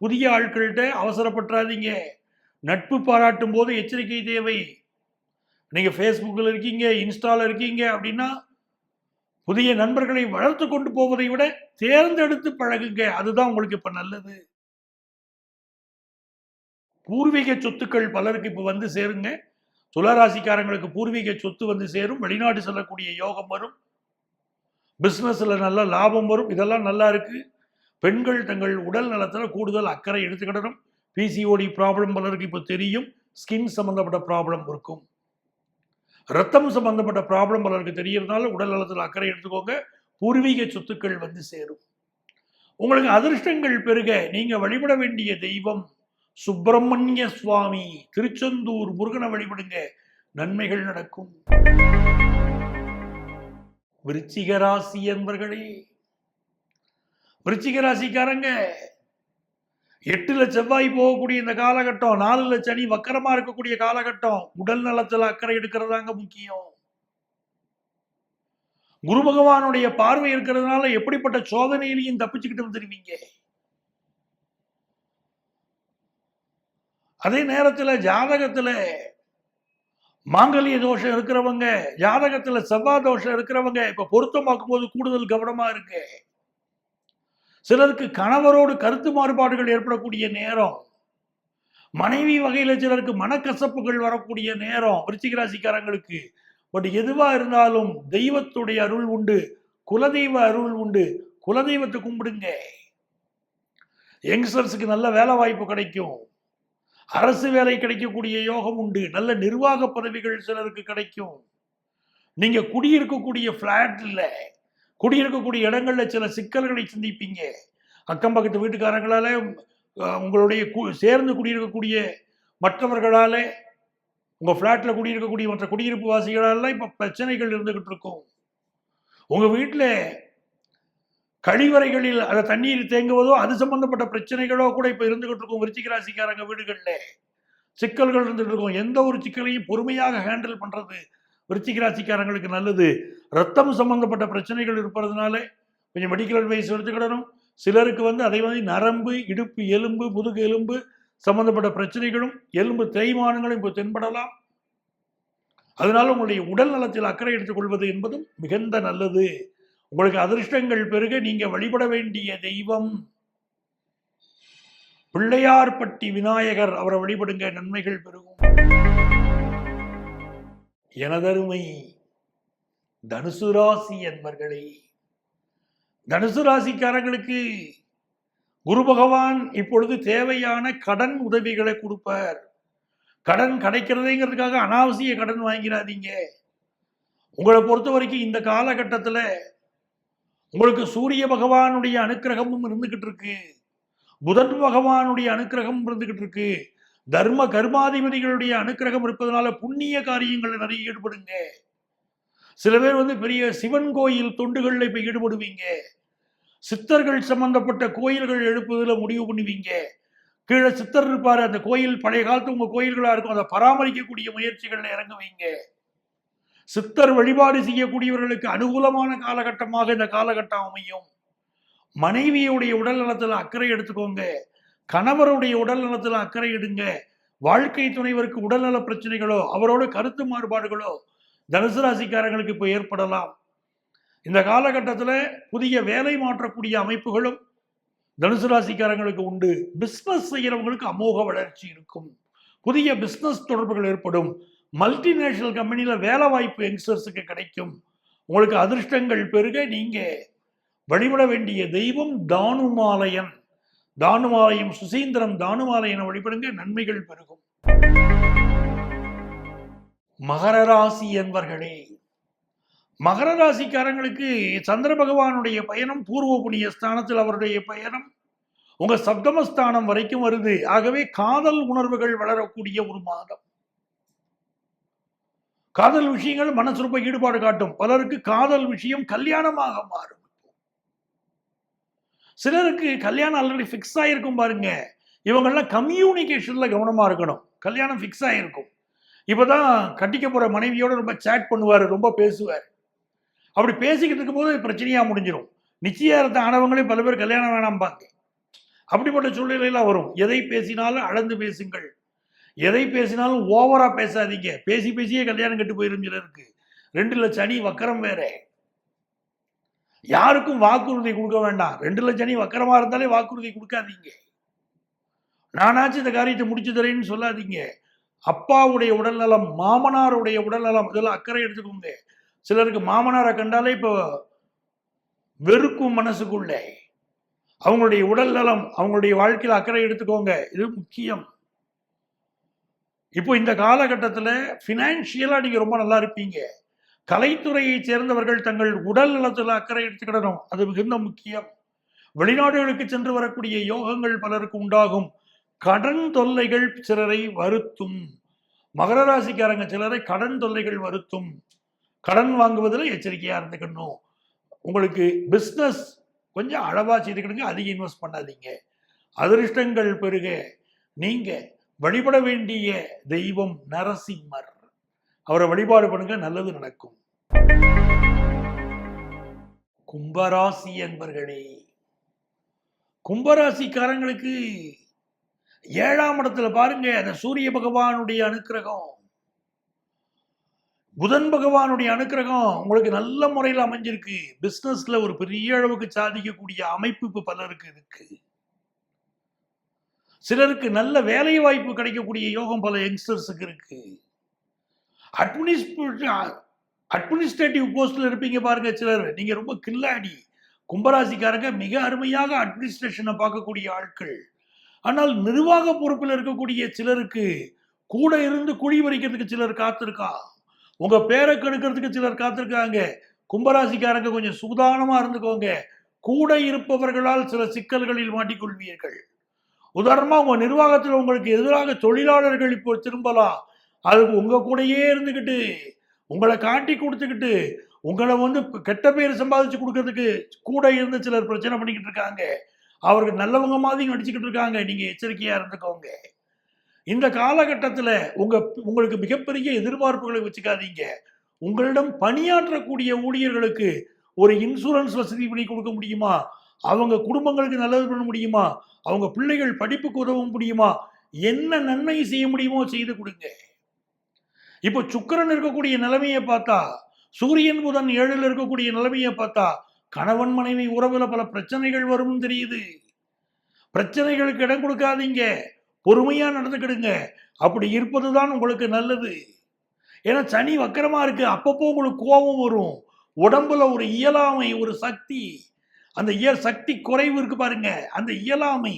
புதிய ஆட்கள்கிட்ட அவசரப்பட்டுறாதீங்க. நட்பு பாராட்டும் போது எச்சரிக்கை தேவை. நீங்க ஃபேஸ்புக்கில் இருக்கீங்க, இன்ஸ்டால இருக்கீங்க அப்படின்னா புதிய நண்பர்களை வளர்த்து கொண்டு போவதை விட தேர்ந்தெடுத்து பழகுங்க. அதுதான் உங்களுக்கு இப்ப நல்லது. பூர்வீக சொத்துக்கள் பலருக்கு இப்ப வந்து சேருங்க. துளாராசிக்காரங்களுக்கு பூர்வீக சொத்து வந்து சேரும். வெளிநாடு செல்லக்கூடிய யோகம் வரும். பிசினஸ்ல நல்ல லாபம் வரும். இதெல்லாம் நல்லா இருக்கு. பெண்கள் தங்கள் உடல் நலத்துல கூடுதல் அக்கறை எடுத்துக்கிடணும். பிசிஓடி ப்ராப்ளம் பலருக்கு இப்ப தெரியும். ஸ்கின் சம்பந்தப்பட்ட ப்ராப்ளம் இருக்கும். ரத்தம் சம்பந்தப்பட்ட ப்ராப்ளம் பலருக்கு தெரியறதுனால உடல் நலத்தில் அக்கறை எடுத்துக்கோங்க. பூர்வீக சொத்துக்கள் வந்து சேரும். உங்களுக்கு அதிர்ஷ்டங்கள் பெருக நீங்க வழிபட வேண்டிய தெய்வம் சுப்பிரமணிய சுவாமி. திருச்செந்தூர் முருகனை வழிபடுங்க, நன்மைகள் நடக்கும். விருச்சிக ராசி என்பர்களே, விருச்சிக ராசிக்காரங்க 8ல செவ்வாய் போகக்கூடிய இந்த காலகட்டம், 4ல சனி வக்கரமா இருக்கக்கூடிய காலகட்டம், உடல் நலத்துல அக்கறை எடுக்கிறதாங்க முக்கியம். குரு பகவானுடைய பார்வை இருக்கிறதுனால எப்படிப்பட்ட சோதனையிலையும் தப்பிச்சுக்கிட்டு வந்துருவீங்க. அதே நேரத்துல ஜாதகத்துல மாங்கல்ய தோஷம் இருக்கிறவங்க, ஜாதகத்துல செவ்வாய் தோஷம் இருக்கிறவங்க இப்ப பொருத்தமாக்கும் போது கூடுதல் கவனமா இருக்கு. சிலருக்கு கணவரோடு கருத்து மாறுபாடுகள் ஏற்படக்கூடிய நேரம், மனைவி வகையில சிலருக்கு மனக்கசப்புகள் வரக்கூடிய நேரம் விருச்சிக ராசிக்காரங்களுக்கு. பட் எதுவா இருந்தாலும் தெய்வத்துடைய அருள் உண்டு, குலதெய்வ அருள் உண்டு. குலதெய்வத்தை கும்பிடுங்க. யங்ஸ்டர்ஸுக்கு நல்ல வேலை வாய்ப்பு கிடைக்கும். அரசு வேலை கிடைக்கக்கூடிய யோகம் உண்டு. நல்ல நிர்வாக பதவிகள் சிலருக்கு கிடைக்கும். நீங்க குடியிருக்கக்கூடிய பிளாட்ல, குடியிருக்கக்கூடிய இடங்கள்ல சில சிக்கல்களை சந்திப்பீங்க. அக்கம் பக்கத்து வீட்டுக்காரங்களால, உங்களுடைய சேர்ந்து குடியிருக்கக்கூடிய மற்றவர்களால, உங்க பிளாட்ல குடியிருக்கக்கூடிய மற்ற குடியிருப்பு வாசிகளால இப்ப பிரச்சனைகள் இருந்துகிட்டு இருக்கும். உங்க வீட்டுல கழிவறைகளில் அந்த தண்ணீர் தேங்குவதோ அது சம்பந்தப்பட்ட பிரச்சனைகளோ கூட இப்ப இருந்துகிட்டு இருக்கும். விருச்சிக ராசிக்காரங்க வீடுகள்ல சிக்கல்கள் இருந்துட்டு இருக்கும். எந்த ஒரு சிக்கலையும் பொறுமையாக ஹேண்டில் பண்றது விருச்சிக ராசிக்காரங்களுக்கு நல்லது. ரத்தம் சம்பந்தப்பட்ட பிரச்சனைகள் இருப்பதுனால கொஞ்சம் மெடிக்கல் அட்வைஸ் எடுத்துக்கிடணும். சிலருக்கு வந்து அதே மாதிரி நரம்பு, இடுப்பு எலும்பு, முதுகு எலும்பு சம்பந்தப்பட்ட பிரச்சனைகளும் எலும்பு தேய்மானங்களும் இப்போ தென்படலாம். அதனால உங்களுடைய உடல் நலத்தில் அக்கறை எடுத்துக்கொள்வது என்பதும் மிகுந்த நல்லது. உங்களுக்கு அதிர்ஷ்டங்கள் பெருக நீங்க வழிபட வேண்டிய தெய்வம் பிள்ளையார்பட்டி விநாயகர். அவரை வழிபடுங்க, நன்மைகள் பெருகும். எனதருமை தனுசு ராசி என்பர்களே, தனுசு ராசிக்காரங்களுக்கு குரு பகவான் இப்பொழுது தேவையான கடன் உதவிகளை கொடுப்பார். கடன் கிடைக்கிறதுங்கிறதுக்காக அனாவசிய கடன் வாங்கிறாதீங்க. உங்களை பொறுத்த வரைக்கும் இந்த காலகட்டத்தில் உங்களுக்கு சூரிய பகவானுடைய அனுக்கிரகமும் இருந்துகிட்டு இருக்கு, புதன் பகவானுடைய அனுக்கிரகம் இருந்துகிட்டு இருக்கு, தர்ம கர்மாதிபதிகளுடைய அனுக்கிரகம் இருப்பதனால புண்ணிய காரியங்களை நிறைய ஈடுபடுங்க. சில பேர் வந்து பெரிய சிவன் கோயில் தொண்டுகள்ல இப்ப ஈடுபடுவீங்க. சித்தர்கள் சம்பந்தப்பட்ட கோயில்கள் எழுப்புவதில் முடிவு பண்ணுவீங்க. கீழே சித்தர் இருப்பாரு, அந்த கோயில் பழைய காலத்து உங்க கோயில்களா இருக்கும், அதை பராமரிக்கக்கூடிய முயற்சிகள்ல இறங்குவீங்க. சித்தர் வழிபாடு செய்யக்கூடியவர்களுக்கு அனுகூலமான காலகட்டமாக இந்த காலகட்டம் அமையும். மனைவியுடைய உடல் நலத்துல அக்கறை எடுத்துக்கோங்க. கணவருடைய உடல் நலத்துல அக்கறை எடுங்க. வாழ்க்கை துணைவருக்கு உடல்நல பிரச்சனைகளோ அவரோட கருத்து மாறுபாடுகளோ தனுசு ராசிக்காரங்களுக்கு இப்ப ஏற்படலாம். இந்த காலகட்டத்தில் புதிய வேலை மாற்றக்கூடிய அமைப்புகளும் தனுசு ராசிக்காரங்களுக்கு உண்டு. பிஸ்னஸ் செய்கிறவங்களுக்கு அமோக வளர்ச்சி இருக்கும். புதிய பிஸ்னஸ் தொடர்புகள் ஏற்படும். மல்டிநேஷனல் கம்பெனியில் வேலை வாய்ப்பு யங்ஸ்டர்ஸுக்கு கிடைக்கும். உங்களுக்கு அதிர்ஷ்டங்கள் பெருக. நீங்க வழிபட வேண்டிய தெய்வம் தானுமாலயன். தானுமாலயம் சுசீந்திரம் தானுமாலயனை வழிபடுங்க, நன்மைகள் பெருகும். மகர ராசி என்பர்களே, மகர ராசிக்காரங்களுக்கு சந்திர பகவானுடைய பயணம் பூர்வ புண்ணிய ஸ்தானத்தில் அவருடைய பயணம் உங்க சப்தமஸ்தானம் வரைக்கும் வருது. ஆகவே காதல் உணர்வுகள் வளரக்கூடிய ஒரு மாதம். காதல் விஷயங்கள் மனசு ரொம்ப ஈடுபாடு காட்டும். பலருக்கு காதல் விஷயம் கல்யாணமாக மாறும். சிலருக்கு கல்யாணம் ஆல்ரெடி ஃபிக்ஸ் ஆகிருக்கும் பாருங்க. இவங்கெல்லாம் கம்யூனிகேஷன்ல கவனமா இருக்கணும். கல்யாணம் ஃபிக்ஸ் ஆகிருக்கும். இப்போதான் கட்டிக்க போற மனைவியோட ரொம்ப சேட் பண்ணுவார், ரொம்ப பேசுவார். அப்படி பேசிக்கிட்டு இருக்கும்போது பிரச்சனையா முடிஞ்சிடும். நிச்சயார்த்த ஆனவங்களே பல பேர் கல்யாணம் வேணாம்பாங்க. அப்படிப்பட்ட சூழ்நிலையெல்லாம் வரும். எதை பேசினாலும் அளந்து பேசுங்கள். எதை பேசினாலும் ஓவரா பேசாதீங்க. பேசி பேசியே கல்யாணம் கட்டு போயிரும் சிலருக்கு. 2 சனி வக்கரம் வேற. யாருக்கும் வாக்குறுதி கொடுக்க வேண்டாம். 2 சனி வக்கரமா இருந்தாலே வாக்குறுதி கொடுக்காதீங்க. நானாச்சும் இந்த காரியத்தை முடிச்சு தரேன்னு சொல்லாதீங்க. அப்பாவுடைய உடல்நலம், மாமனாருடைய உடல்நலம், இதெல்லாம் அக்கறை எடுத்துக்கோங்க. சிலருக்கு மாமனாரை கண்டாலே இப்போ வெறுக்கும் மனசுக்குள்ள. அவங்களுடைய உடல் நலம், அவங்களுடைய வாழ்க்கையில் அக்கறை எடுத்துக்கோங்க. இது முக்கியம். இப்போ இந்த காலகட்டத்தில் பினான்சியலா நீங்க ரொம்ப நல்லா இருப்பீங்க. கலைத்துறையை சேர்ந்தவர்கள் தங்கள் உடல் நலத்தில் அக்கறை எடுத்துக்கிடணும். அது மிகுந்த முக்கியம். வெளிநாடுகளுக்கு சென்று வரக்கூடிய யோகங்கள் பலருக்கு உண்டாகும். கடன் தொல்லைகள் சிலரை வருத்தும். மகர ராசிக்காரங்க சிலரை கடன் தொல்லைகள் வருத்தும். கடன் வாங்குவதில் எச்சரிக்கையா இருந்துக்கணும். உங்களுக்கு பிஸ்னஸ் கொஞ்சம் அளவா செய்துக்கிடுங்க, அதிக இன்வெஸ்ட் பண்ணாதீங்க. அதிர்ஷ்டங்கள் பெருக. நீங்க வழிபட வேண்டிய தெய்வம் நரசிம்மர். அவரை வழிபாடு பண்ணுங்க, நல்லது நடக்கும். கும்பராசி என்பர்களே, கும்பராசிக்காரங்களுக்கு 7ஆம் இடத்துல பாருங்க, அந்த சூரிய பகவானுடைய அனுக்கிரகம், புதன் பகவானுடைய அனுக்கிரகம் உங்களுக்கு நல்ல முறையில் அமைஞ்சிருக்கு. பிசினஸ்ல ஒரு பெரிய அளவுக்கு சாதிக்கக்கூடிய அமைப்பு இப்ப பலருக்கு இருக்கு. சிலருக்கு நல்ல வேலை வாய்ப்பு கிடைக்கக்கூடிய யோகம் பல யங்ஸ்டர்ஸுக்கு இருக்கு. அட்மினிஸ்ட்ரேட்டிவ் போஸ்ட்ல இருப்பீங்க பாருங்க சிலர். நீங்க ரொம்ப கில்லாடி. கும்பராசிக்காரங்க மிக அருமையாக அட்மினிஸ்ட்ரேஷனை பார்க்கக்கூடிய ஆட்கள். ஆனால் நிர்வாக பொறுப்பில் இருக்கக்கூடிய சிலருக்கு கூட இருந்து குழி பறிக்கிறதுக்கு சிலர் காத்திருக்கா. உங்க பேரை கெடுக்கிறதுக்கு சிலர் காத்திருக்காங்க. கும்பராசிக்காரங்க கொஞ்சம் சூதானமா இருந்துக்கோங்க. கூட இருப்பவர்களால் சில சிக்கல்களில் மாட்டிக்கொள்வீர்கள். உதாரணமா உங்க நிர்வாகத்தில் உங்களுக்கு எதிராக தொழிலாளர்கள் இப்போ திரும்பலாம். அதுக்கு உங்க கூடயே இருந்துக்கிட்டு உங்களை காட்டி கொடுத்துக்கிட்டு உங்களை கெட்ட பேர் சம்பாதிச்சு கொடுக்கறதுக்கு கூட இருந்து சிலர் பிரச்சனை பண்ணிக்கிட்டு இருக்காங்க. அவர்கள் நல்லவங்க மாதிரி நடிச்சுக்கிட்டு இருக்காங்க. நீங்க எச்சரிக்கையா இருந்துக்கோங்க. இந்த காலகட்டத்தில் உங்களுக்கு மிகப்பெரிய எதிர்பார்ப்புகளை வச்சுக்காதீங்க. உங்களிடம் பணியாற்றக்கூடிய ஊழியர்களுக்கு ஒரு இன்சூரன்ஸ் வசதி பண்ணி கொடுக்க முடியுமா? அவங்க குடும்பங்களுக்கு நல்லது பண்ண முடியுமா? அவங்க பிள்ளைகள் படிப்புக்கு உதவ முடியுமா? என்ன நன்மை செய்ய முடியுமோ செய்து கொடுங்க. இப்போ சுக்கிரன் இருக்கக்கூடிய நிலைமையை பார்த்தா, சூரியன் புதன் 7ல் இருக்கக்கூடிய நிலைமையை பார்த்தா, கணவன் மனைவி உறவுல பல பிரச்சனைகள் வரும் தெரியுது. பிரச்சனைகளுக்கு இடம் கொடுக்காதீங்க. பொறுமையா நடந்துக்கிடுங்க. அப்படி இருப்பதுதான் உங்களுக்கு நல்லது. ஏன்னா சனி வக்கரமா இருக்கு. அப்பப்போ உங்களுக்கு கோபம் வரும். உடம்புல ஒரு இயலாமை, ஒரு சக்தி, அந்த சக்தி குறைவு இருக்கு பாருங்க. அந்த இயலாமை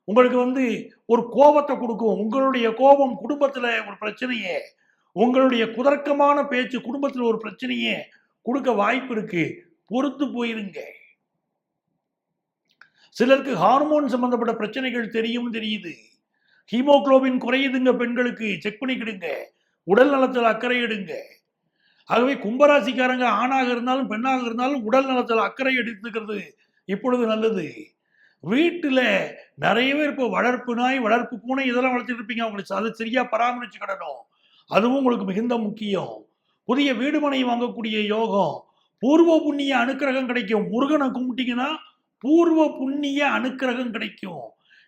உங்களுக்கு ஒரு கோபத்தை கொடுக்கும். உங்களுடைய கோபம் குடும்பத்துல ஒரு பிரச்சனையே, உங்களுடைய குதர்க்கமான பேச்சு குடும்பத்துல ஒரு பிரச்சனையே கொடுக்க வாய்ப்பு இருக்கு. பொறுத்து போயிருங்க. சிலருக்கு ஹார்மோன் சம்பந்தப்பட்ட பிரச்சனைகள் தெரியுது. ஹீமோகுளோபின் குறையுதுங்க பெண்களுக்கு. செக் பண்ணிக்கிடுங்க. உடல் நலத்தில் அக்கறை எடுங்க. ஆகவே கும்பராசிக்காரங்க ஆணாக இருந்தாலும் பெண்ணாக இருந்தாலும் உடல் நலத்தில் அக்கறை எடுத்துக்கிறது இப்பொழுது நல்லது. வீட்டில் நிறைய பேர் இப்போ வளர்ப்பு நாய், வளர்ப்பு பூனை இதெல்லாம் வளர்த்துட்டு இருப்பீங்க. அவங்களுக்கு அதை சரியா பராமரிச்சுக்கிடணும். அதுவும் உங்களுக்கு மிகுந்த முக்கியம். புதிய வீடுமனை வாங்கக்கூடிய யோகம். பூர்வ புண்ணிய அனுக்கிரகம் கிடைக்கும். முருகனை கும்பிட்டீங்கன்னா பூர்வ புண்ணிய அனுக்கிரகம் கிடைக்கும்.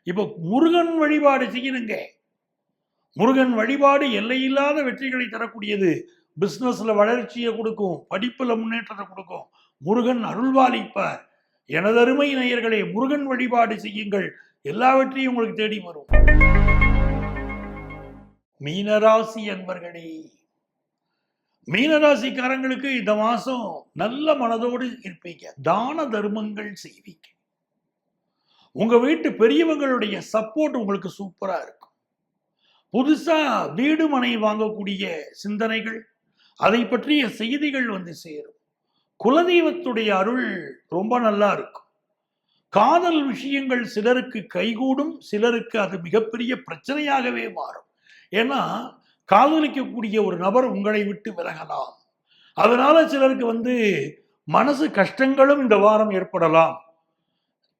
இப்போ முருகன் வழிபாடு செய்யணுங்க. முருகன் வழிபாடு எல்லையில்லாத வெற்றிகளை தரக்கூடியது. பிசினஸ்ல வளர்ச்சியை கொடுக்கும், படிப்புல முன்னேற்றத்தை கொடுக்கும். முருகன் அருள்வாளிப்பார். எனதருமை நேயர்களே, முருகன் வழிபாடு செய்யுங்கள், எல்லாவற்றையும் உங்களுக்கு தேடி வரும். மீனராசி அன்பர்களே, மீனராசிக்காரங்களுக்கு இந்த மாசம் நல்ல மனதோடு இருப்பீங்க. தான தர்மங்கள் செய்வீங்க. உங்க வீட்டு பெரியவங்களுடைய சப்போர்ட் உங்களுக்கு சூப்பரா இருக்கும். புதுசா வீடு மனை வாங்கக்கூடிய சிந்தனைகள், அதை பற்றிய செய்திகள் வந்து சேரும். குலதெய்வத்துடைய அருள் ரொம்ப நல்லா இருக்கும். காதல் விஷயங்கள் சிலருக்கு கைகூடும், சிலருக்கு அது மிகப்பெரிய பிரச்சனையாகவே மாறும். ஏன்னா காதலிக்கக்கூடிய ஒரு நபர் உங்களை விட்டு விலகலாம். அதனால சிலருக்கு வந்து மனசு கஷ்டங்களும் இந்த வாரம் ஏற்படலாம்.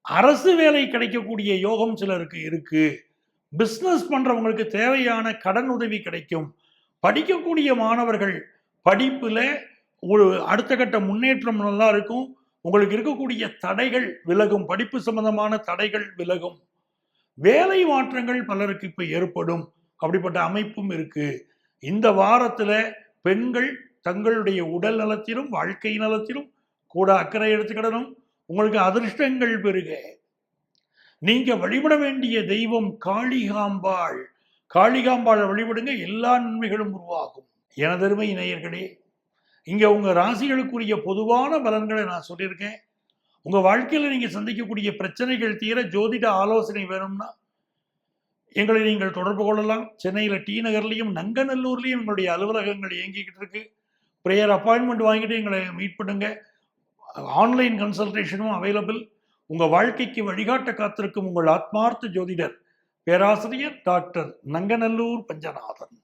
அரசு வேலை கிடைக்கக்கூடிய யோகம் சிலருக்கு இருக்கு. பிஸ்னஸ் பண்றவங்களுக்கு தேவையான கடன் உதவி கிடைக்கும். படிக்கக்கூடிய மாணவர்கள் படிப்புல ஒரு அடுத்த கட்ட முன்னேற்றம் நல்லா இருக்கும். உங்களுக்கு இருக்கக்கூடிய தடைகள் விலகும். படிப்பு சம்பந்தமான தடைகள் விலகும். வேலை மாற்றங்கள் பலருக்கு இப்ப ஏற்படும். அப்படிப்பட்ட அமைப்பும் இருக்கு. இந்த வாரத்துல பெண்கள் தங்களுடைய உடல் நலத்திலும் வாழ்க்கை நலத்திலும் கூட அக்கறை எடுத்துக்கிடணும். உங்களுக்கு அதிர்ஷ்டங்கள் பெருக. நீங்க வழிபட வேண்டிய தெய்வம் காளிகாம்பாள். காளிகாம்பாளை வழிபடுங்க, எல்லா நன்மைகளும் உருவாகும். எனதருமை நேயர்களே, இங்க உங்க ராசிகளுக்குரிய பொதுவான பலன்களை நான் சொல்லியிருக்கேன். உங்க வாழ்க்கையில நீங்க சந்திக்கக்கூடிய பிரச்சனைகள் தீர ஜோதிட ஆலோசனை வேணும்னா எங்களை நீங்கள் தொடர்பு கொள்ளலாம். சென்னையில் டி நகர்லையும் நங்கநல்லூர்லையும் எங்களுடைய அலுவலகங்கள் இயங்கிக்கிட்டு இருக்கு. ப்ரேயர் அப்பாயின்மெண்ட் வாங்கிட்டு எங்களை மீட் பண்ணுங்க. ஆன்லைன் கன்சல்டேஷனும் அவைலபிள். உங்க வாழ்க்கைக்கு வழிகாட்ட காத்திருக்கும் உங்கள் ஆத்மார்த்த ஜோதிடர் பேராசிரியர் டாக்டர் நங்கநல்லூர் பஞ்சநாதன்.